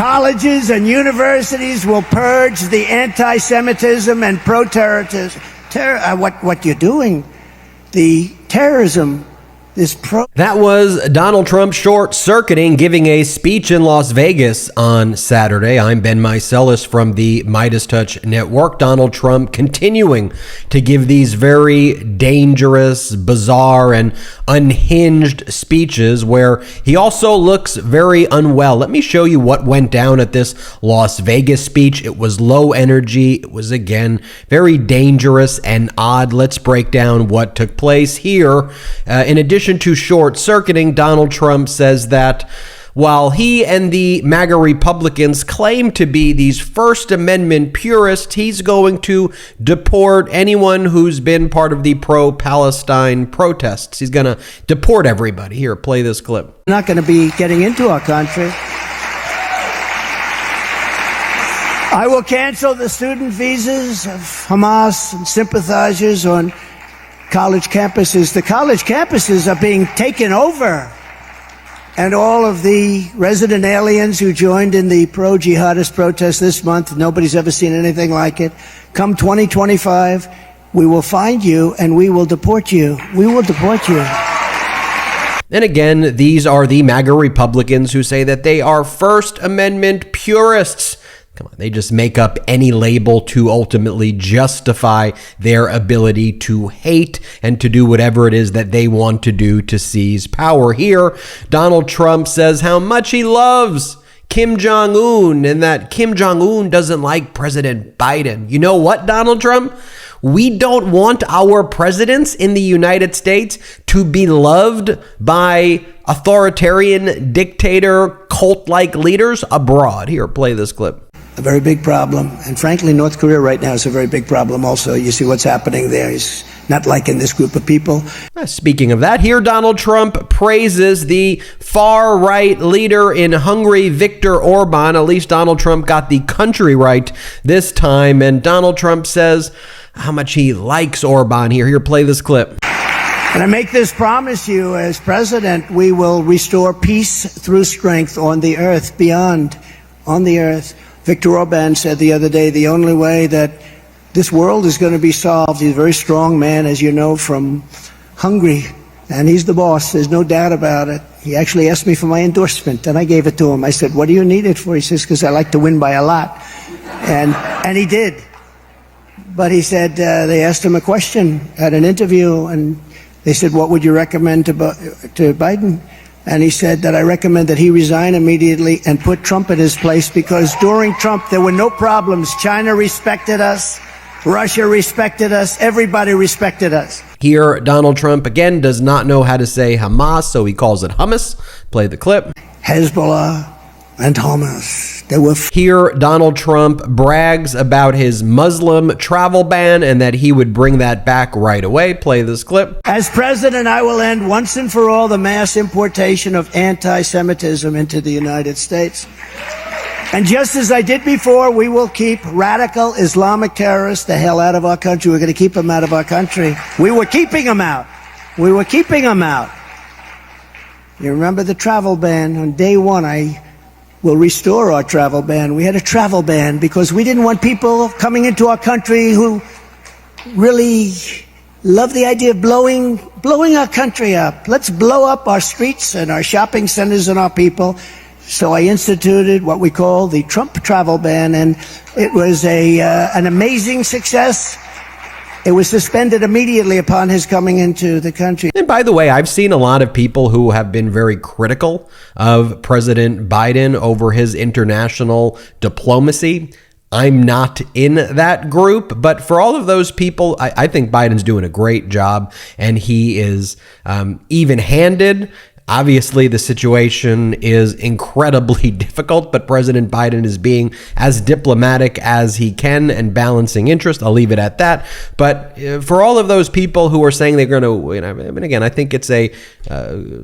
Colleges and universities will purge the anti-Semitism and pro-terrorism. What you're doing, the terrorism. That was Donald Trump short-circuiting, giving a speech in Las Vegas on Saturday. I'm Ben Meiselas from the Midas Touch Network. Donald Trump continuing to give these very dangerous, bizarre, and unhinged speeches where he also looks very unwell. Let me show you what went down at this Las Vegas speech. It was low energy. It was, again, very dangerous and odd. Let's break down what took place here. In addition to short-circuiting, Donald Trump says that while he and the MAGA Republicans claim to be these First Amendment purists, he's going to deport anyone who's been part of the pro-Palestine protests. He's going to deport everybody. Here, play this clip. Not going to be getting into our country. I will cancel the student visas of Hamas and sympathizers on college campuses. The college campuses are being taken over. And all of the resident aliens who joined in the pro-jihadist protest this month, nobody's ever seen anything like it. Come 2025, we will find you and we will deport you. We will deport you. And again, these are the MAGA Republicans who say that they are First Amendment purists. Come on, they just make up any label to ultimately justify their ability to hate and to do whatever it is that they want to do to seize power. Here, Donald Trump says how much he loves Kim Jong-un and that Kim Jong-un doesn't like President Biden. You know what, Donald Trump? We don't want our presidents in the United States to be loved by authoritarian dictator cult-like leaders abroad. Here, play this clip. A very big problem. And frankly, North Korea right now is a very big problem also. You see what's happening there. He's not liking this group of people. Speaking of that, here Donald Trump praises the far-right leader in Hungary, Viktor Orban. At least Donald Trump got the country right this time. And Donald Trump says how much he likes Orban here. Here, play this clip. And I make this promise you as president, we will restore peace through strength on the earth, beyond, on the earth. Viktor Orban said the other day, the only way that this world is going to be solved, he's a very strong man, as you know, from Hungary, and he's the boss. There's no doubt about it. He actually asked me for my endorsement, and I gave it to him. I said, what do you need it for? He says, because I like to win by a lot. And he did. But he said, they asked him a question at an interview, and they said, what would you recommend to Biden? And he said that I recommend that he resign immediately and put Trump in his place, because during Trump, there were no problems. China respected us. Russia respected us. Everybody respected us. Here, Donald Trump, again, does not know how to say Hamas, so he calls it hummus. Play the clip. Hezbollah and Hamas. Here, Donald Trump brags about his Muslim travel ban and that he would bring that back right away. Play this clip. As president, I will end once and for all the mass importation of anti-Semitism into the United States. And just as I did before, we will keep radical Islamic terrorists the hell out of our country. We're going to keep them out of our country. We were keeping them out. We were keeping them out. You remember the travel ban? On day one, I will restore our travel ban. We had a travel ban because we didn't want people coming into our country who really love the idea of blowing our country up. Let's blow up our streets and our shopping centers and our people. So I instituted what we call the Trump travel ban, and it was an amazing success. It was suspended immediately upon his coming into the country. And by the way, I've seen a lot of people who have been very critical of President Biden over his international diplomacy. I'm not in that group, but for all of those people, I think Biden's doing a great job, and he is even-handed. Obviously, the situation is incredibly difficult, but President Biden is being as diplomatic as he can and balancing interest. I'll leave it at that. But for all of those people who are saying they're going to, and again, I think it's a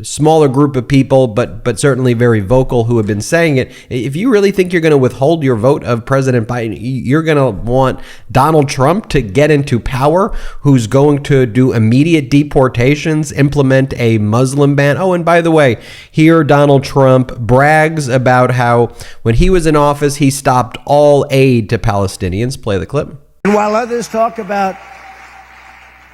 smaller group of people, but certainly very vocal, who have been saying it. If you really think you're going to withhold your vote of President Biden, you're going to want Donald Trump to get into power, who's going to do immediate deportations, implement a Muslim ban. Oh, and by by the way, here Donald Trump brags about how when he was in office, he stopped all aid to Palestinians. Play the clip. And while others talk about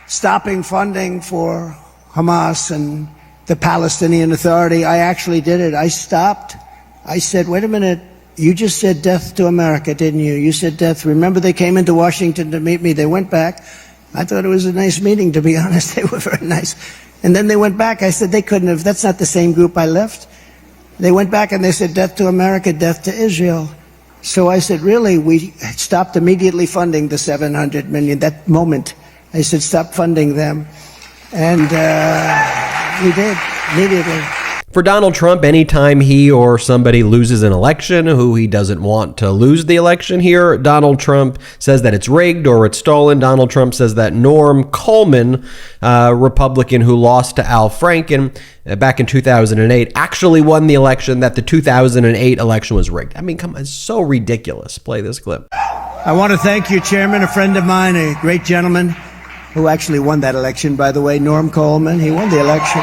stopping funding for Hamas and the Palestinian Authority, I actually did it. I stopped. I said, wait a minute, you just said death to America, didn't you? You said death. Remember, they came into Washington to meet me. They went back. I thought it was a nice meeting, to be honest. They were very nice. And then they went back. I said, they couldn't have. That's not the same group I left. They went back and they said, death to America, death to Israel. So I said, really? We stopped immediately funding the $700 million. That moment, I said, stop funding them. And we did, immediately. For Donald Trump, anytime he or somebody loses an election who he doesn't want to lose the election here, Donald Trump says that it's rigged or it's stolen. Donald Trump says that Norm Coleman, Republican who lost to Al Franken back in 2008, actually won the election, that the 2008 election was rigged. I mean, come on, it's so ridiculous. Play this clip. I want to thank you, Chairman, a friend of mine, a great gentleman who actually won that election, by the way, Norm Coleman. He won the election.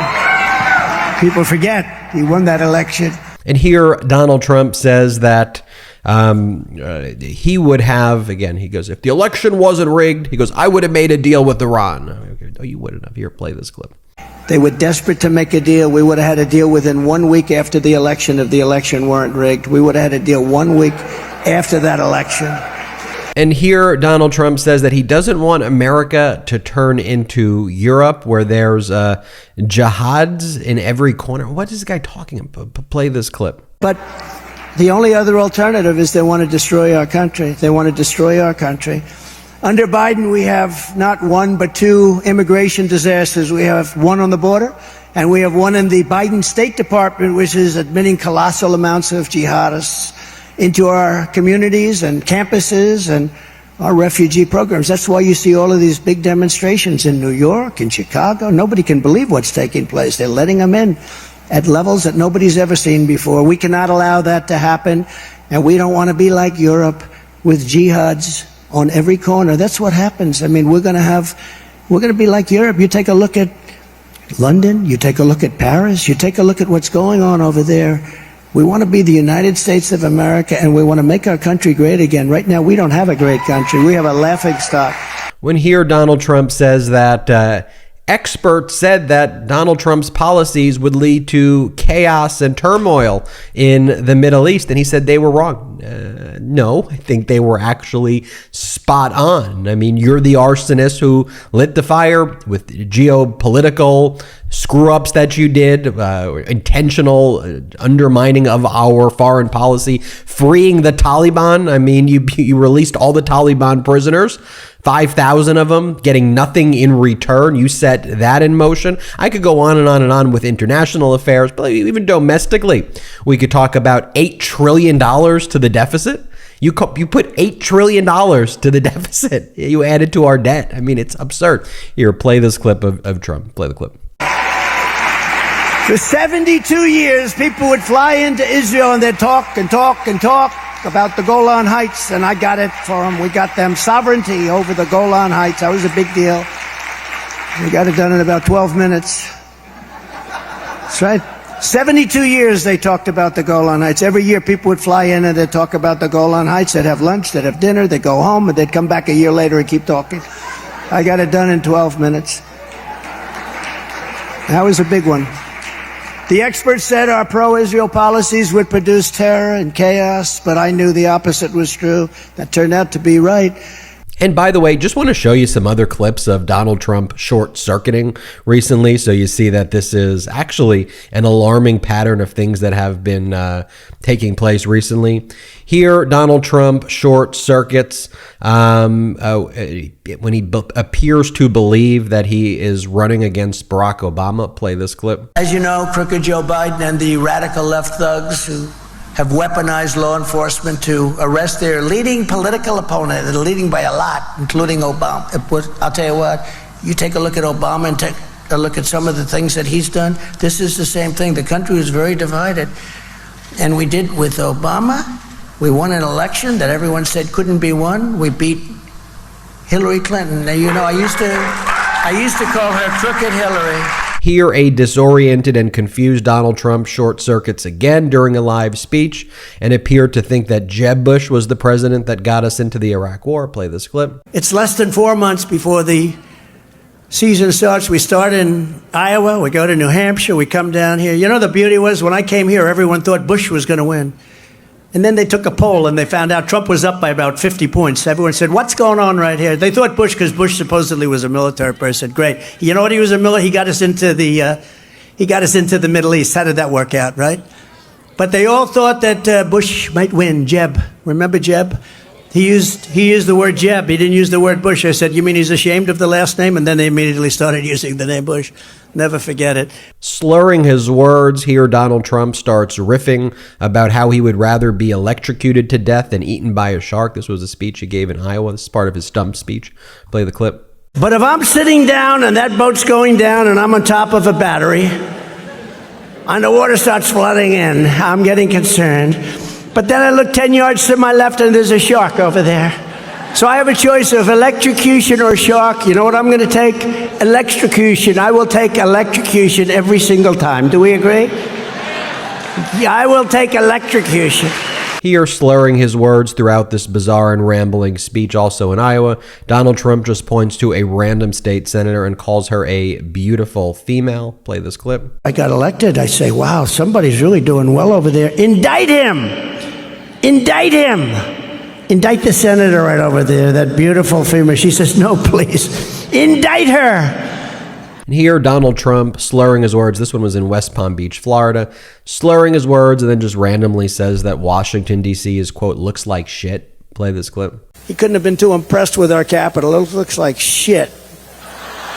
People forget he won that election. And here Donald Trump says that he would have, again, he goes, if the election wasn't rigged, he goes, I would have made a deal with Iran. Oh, you wouldn't have. Here, play this clip. They were desperate to make a deal. We would have had a deal within 1 week after the election if the election weren't rigged. We would have had a deal 1 week after that election. And here Donald Trump says that he doesn't want America to turn into Europe, where there's jihads in every corner. What is this guy talking about? Play this clip. But the only other alternative is they want to destroy our country. They want to destroy our country. Under Biden, we have not one but two immigration disasters. We have one on the border, and we have one in the Biden State Department, which is admitting colossal amounts of jihadists into our communities and campuses and our refugee programs. That's why you see all of these big demonstrations in New York, in Chicago. Nobody can believe what's taking place. They're letting them in at levels that nobody's ever seen before. We cannot allow that to happen, and we don't want to be like Europe with jihads on every corner. That's what happens. I mean, we're going to be like Europe. You take a look at London, you take a look at Paris, you take a look at what's going on over there. We want to be the United States of America, and we want to make our country great again. Right now, we don't have a great country. We have a laughingstock. When here Donald Trump says that experts said that Donald Trump's policies would lead to chaos and turmoil in the Middle East, and he said they were wrong. No, I think they were actually spot on. I mean, you're the arsonist who lit the fire with geopolitical screw-ups that you did, intentional undermining of our foreign policy, freeing the Taliban. I mean, you released all the Taliban prisoners, 5,000 of them, getting nothing in return. You set that in motion. I could go on and on and on with international affairs, but even domestically, we could talk about $8 trillion to the deficit. You put $8 trillion to the deficit. You added to our debt. I mean, it's absurd. Here, play this clip of Trump. Play the clip. For 72 years, people would fly into Israel and they'd talk and talk and talk about the Golan Heights, and I got it for them. We got them sovereignty over the Golan Heights. That was a big deal. We got it done in about 12 minutes. That's right. 72 years they talked about the Golan Heights. Every year people would fly in and they'd talk about the Golan Heights. They'd have lunch, they'd have dinner, they'd go home, and they'd come back a year later and keep talking. I got it done in 12 minutes. That was a big one. The experts said our pro-Israel policies would produce terror and chaos, but I knew the opposite was true. That turned out to be right. And by the way, just want to show you some other clips of Donald Trump short-circuiting recently, so you see that this is actually an alarming pattern of things that have been taking place recently. Here, Donald Trump short circuits when he appears to believe that he is running against Barack Obama. Play this clip. As you know, crooked Joe Biden and the radical left thugs who have weaponized law enforcement to arrest their leading political opponent, and leading by a lot, including Obama. I'll tell you what, you take a look at Obama and take a look at some of the things that he's done. This is the same thing. The country is very divided. And we did with Obama. We won an election that everyone said couldn't be won. We beat Hillary Clinton. Now, you know, I used to call her Crooked Hillary. Here, a disoriented and confused Donald Trump short circuits again during a live speech and appeared to think that Jeb Bush was the president that got us into the Iraq War. Play this clip. It's less than 4 months before the season starts. We start in Iowa, we go to New Hampshire, we come down here. You know, the beauty was when I came here, everyone thought Bush was going to win. And then they took a poll and they found out Trump was up by about 50 points. Everyone said, what's going on right here? They thought Bush, because Bush supposedly was a military person. Great. You know what? He was a military. He got us into the Middle East. How did that work out, right? But they all thought that Bush might win. Jeb. Remember Jeb? He used the word Jeb. He didn't use the word Bush. I said, you mean he's ashamed of the last name? And then they immediately started using the name Bush. Never forget it. Slurring his words, here Donald Trump starts riffing about how he would rather be electrocuted to death than eaten by a shark. This was a speech he gave in Iowa. This is part of his stump speech. Play the clip. But if I'm sitting down and that boat's going down and I'm on top of a battery and the water starts flooding in, I'm getting concerned. But then I look 10 yards to my left and there's a shark over there. So I have a choice of electrocution or shark. You know what I'm going to take? Electrocution. I will take electrocution every single time. Do we agree? Yeah, I will take electrocution. Here, slurring his words throughout this bizarre and rambling speech also in Iowa, Donald Trump just points to a random state senator and calls her a beautiful female. Play this clip. I got elected. I say, wow, somebody's really doing well over there. Indict him! Indict him! Indict the senator right over there, that beautiful female. She says, no, please. Indict her! And here, Donald Trump slurring his words. This one was in West Palm Beach, Florida. Slurring his words and then just randomly says that Washington, D.C. is, quote, looks like shit. Play this clip. He couldn't have been too impressed with our capital. It looks like shit.